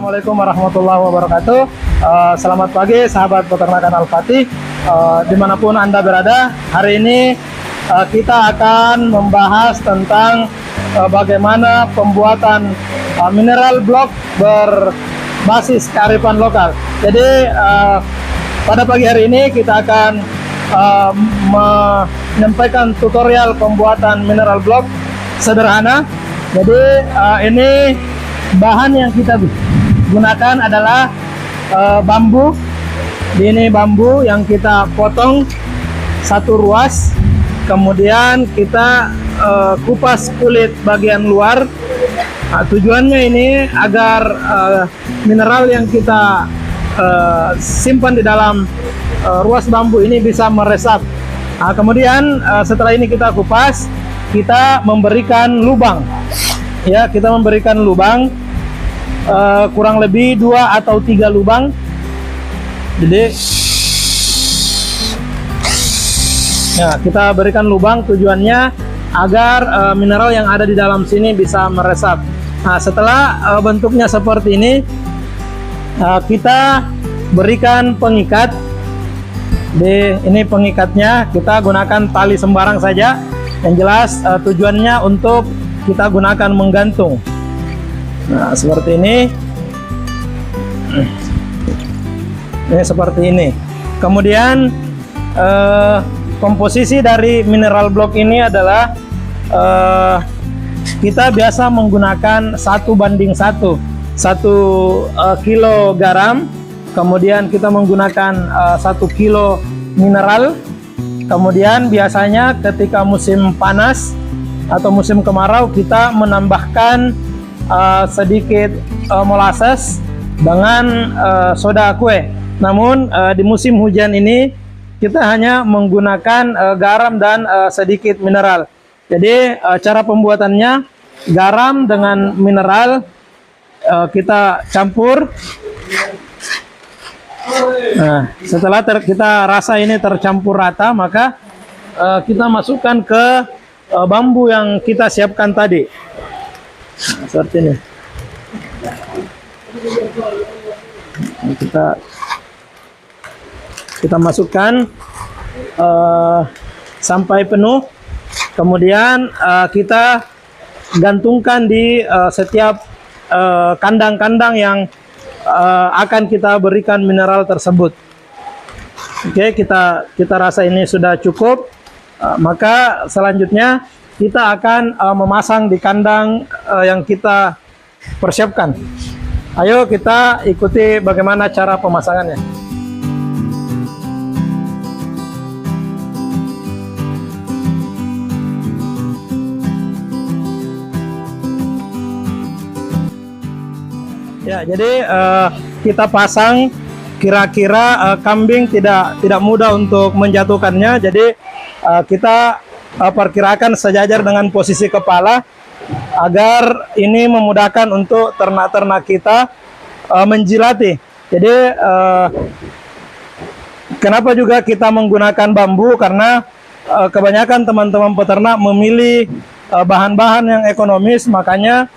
Assalamualaikum warahmatullahi wabarakatuh. Selamat pagi sahabat peternakan Al-Fatih, dimanapun Anda berada. Hari ini kita akan membahas tentang bagaimana pembuatan mineral block berbasis kearifan lokal. Jadi pada pagi hari ini kita akan menyampaikan tutorial pembuatan mineral block sederhana. Jadi ini bahan yang kita gunakan adalah bambu. Ini bambu yang kita potong satu ruas, kemudian kita kupas kulit bagian luar. Tujuannya ini agar mineral yang kita simpan di dalam ruas bambu ini bisa meresap. Kemudian setelah ini kita kupas, kita memberikan lubang. Ya, kita memberikan lubang kurang lebih 2 atau 3 lubang. Jadi ya, kita berikan lubang, tujuannya agar mineral yang ada di dalam sini bisa meresap. Nah, setelah bentuknya seperti ini, kita berikan pengikat. Ini pengikatnya, kita gunakan tali sembarang saja. Yang jelas tujuannya untuk kita gunakan menggantung. Nah, seperti ini. Ini seperti ini. Kemudian komposisi dari mineral block ini adalah kita biasa menggunakan 1:1. 1 kilo garam, kemudian kita menggunakan 1 kilo mineral. Kemudian biasanya ketika musim panas atau musim kemarau kita menambahkan sedikit molasses dengan soda kue. Namun di musim hujan ini kita hanya menggunakan garam dan sedikit mineral. Jadi cara pembuatannya, garam dengan mineral kita campur. Nah, setelah kita rasa ini tercampur rata, maka kita masukkan ke bambu yang kita siapkan tadi. Nah, seperti ini. Kita masukkan sampai penuh. Kemudian kita gantungkan di setiap kandang-kandang yang akan kita berikan mineral tersebut. Oke, kita rasa ini sudah cukup. Maka selanjutnya kita akan memasang di kandang yang kita persiapkan. Ayo kita ikuti bagaimana cara pemasangannya. Ya, jadi kita pasang. Kira-kira kambing tidak mudah untuk menjatuhkannya. Jadi kita perkirakan sejajar dengan posisi kepala agar ini memudahkan untuk ternak-ternak kita menjilati. Jadi kenapa juga kita menggunakan bambu? Karena kebanyakan teman-teman peternak memilih bahan-bahan yang ekonomis, makanya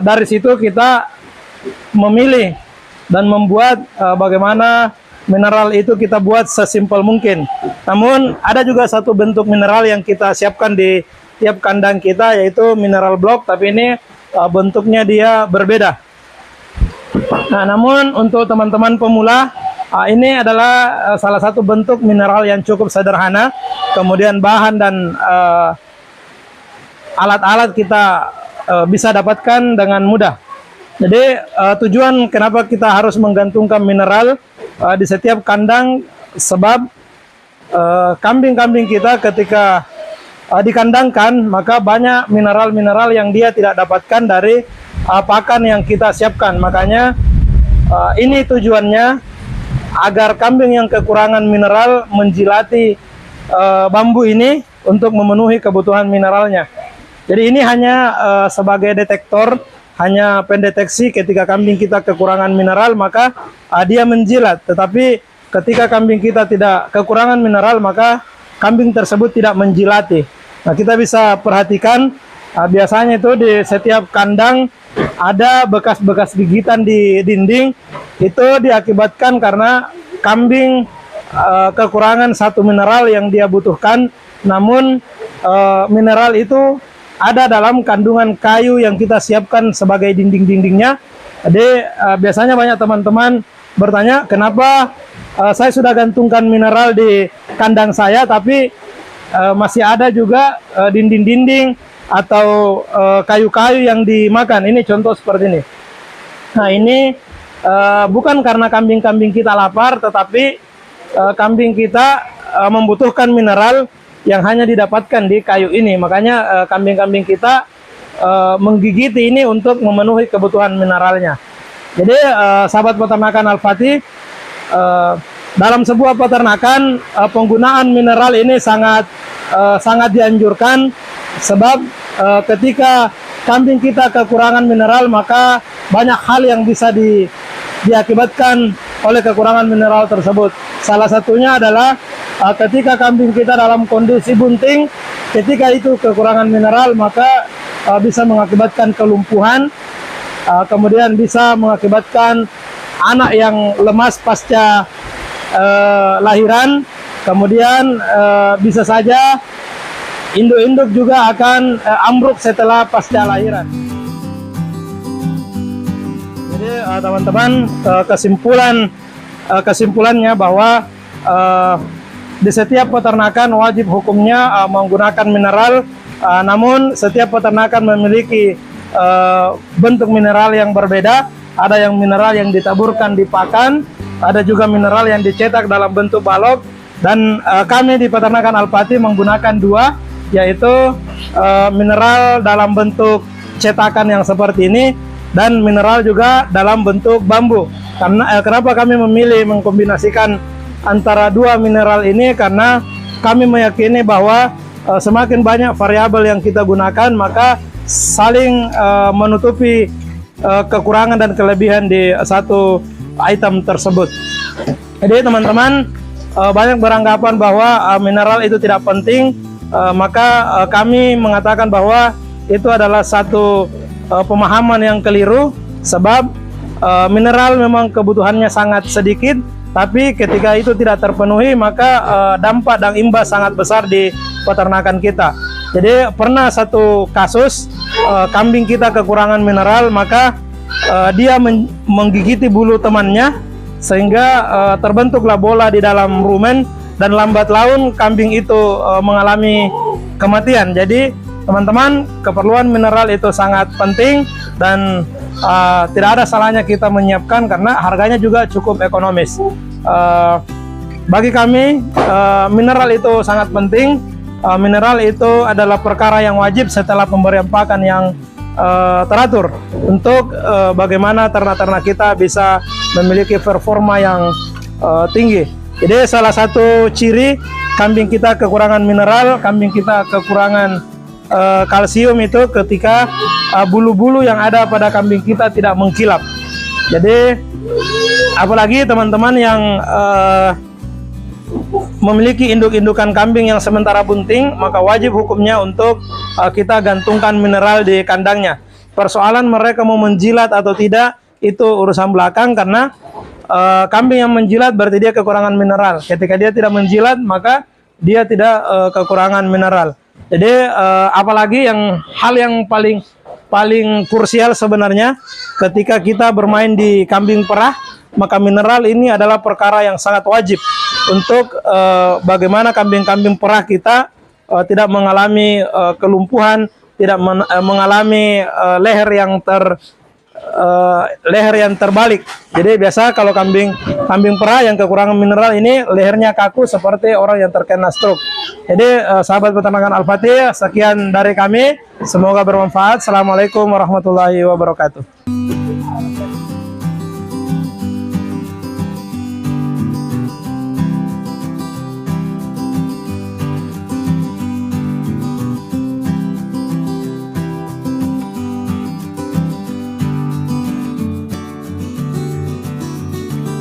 dari situ kita memilih dan membuat bagaimana mineral itu kita buat sesimpel mungkin. Namun ada juga satu bentuk mineral yang kita siapkan di tiap kandang kita, yaitu mineral block, tapi ini bentuknya dia berbeda. Nah, namun untuk teman-teman pemula, ini adalah salah satu bentuk mineral yang cukup sederhana. Kemudian bahan dan alat-alat kita bisa dapatkan dengan mudah. Jadi tujuan kenapa kita harus menggantungkan mineral di setiap kandang, sebab kambing-kambing kita ketika dikandangkan, maka banyak mineral-mineral yang dia tidak dapatkan dari pakan yang kita siapkan. Makanya ini tujuannya agar kambing yang kekurangan mineral menjilati bambu ini untuk memenuhi kebutuhan mineralnya. Jadi ini hanya sebagai detektor, hanya pendeteksi ketika kambing kita kekurangan mineral, maka dia menjilat. Tetapi ketika kambing kita tidak kekurangan mineral, maka kambing tersebut tidak menjilati. Nah, kita bisa perhatikan Biasanya itu di setiap kandang ada bekas-bekas gigitan di dinding. Itu diakibatkan karena kambing kekurangan satu mineral yang dia butuhkan. Namun mineral itu ada dalam kandungan kayu yang kita siapkan sebagai dinding-dindingnya. Jadi biasanya banyak teman-teman bertanya, kenapa saya sudah gantungkan mineral di kandang saya, tapi masih ada juga dinding-dinding atau kayu-kayu yang dimakan. Ini contoh seperti ini. Nah, ini bukan karena kambing-kambing kita lapar, tetapi kambing kita membutuhkan mineral yang hanya didapatkan di kayu ini. Makanya kambing-kambing kita menggigiti ini untuk memenuhi kebutuhan mineralnya. Jadi sahabat peternakan Al-Fatih, dalam sebuah peternakan penggunaan mineral ini sangat dianjurkan, sebab ketika kambing kita kekurangan mineral, maka banyak hal yang bisa diakibatkan oleh kekurangan mineral tersebut. Salah satunya adalah ketika kambing kita dalam kondisi bunting, ketika itu kekurangan mineral, maka bisa mengakibatkan kelumpuhan, kemudian bisa mengakibatkan anak yang lemas pasca lahiran, kemudian bisa saja induk-induk juga akan ambruk setelah pasca lahiran. Jadi teman-teman, kesimpulannya bahwa di setiap peternakan wajib hukumnya menggunakan mineral, namun setiap peternakan memiliki bentuk mineral yang berbeda. Ada yang mineral yang ditaburkan di pakan, ada juga mineral yang dicetak dalam bentuk balok, dan kami di peternakan Al-Fatih menggunakan dua, yaitu mineral dalam bentuk cetakan yang seperti ini, dan mineral juga dalam bentuk bambu. Karena kenapa kami memilih mengkombinasikan antara dua mineral ini? Karena kami meyakini bahwa semakin banyak variabel yang kita gunakan, maka saling menutupi kekurangan dan kelebihan di satu item tersebut. Jadi teman-teman, banyak beranggapan bahwa mineral itu tidak penting, maka kami mengatakan bahwa itu adalah satu pemahaman yang keliru, sebab mineral memang kebutuhannya sangat sedikit, tapi ketika itu tidak terpenuhi, maka dampak dan imbas sangat besar di peternakan kita. Jadi pernah satu kasus kambing kita kekurangan mineral, maka dia menggigiti bulu temannya, sehingga terbentuklah bola di dalam rumen, dan lambat laun kambing itu mengalami kematian. Jadi teman-teman, keperluan mineral itu sangat penting, dan tidak ada salahnya kita menyiapkan karena harganya juga cukup ekonomis. Bagi kami mineral itu sangat penting. Mineral itu adalah perkara yang wajib setelah pemberian pakan yang teratur, untuk bagaimana ternak-ternak kita bisa memiliki performa yang tinggi. Jadi salah satu ciri kambing kita kekurangan mineral, kambing kita kekurangan kalsium itu ketika bulu-bulu yang ada pada kambing kita tidak mengkilap. Jadi apalagi teman-teman yang memiliki induk-indukan kambing yang sementara bunting, maka wajib hukumnya untuk kita gantungkan mineral di kandangnya. Persoalan mereka mau menjilat atau tidak itu urusan belakang, karena kambing yang menjilat berarti dia kekurangan mineral. Ketika dia tidak menjilat, maka dia tidak kekurangan mineral. Jadi apalagi hal yang paling krusial sebenarnya ketika kita bermain di kambing perah, maka mineral ini adalah perkara yang sangat wajib untuk bagaimana kambing-kambing perah kita tidak mengalami kelumpuhan, tidak mengalami leher yang terbalik. Jadi biasa kalau kambing perah yang kekurangan mineral ini lehernya kaku seperti orang yang terkena stroke. Jadi sahabat peternakan Al-Fatih, sekian dari kami, semoga bermanfaat. Assalamualaikum warahmatullahi wabarakatuh.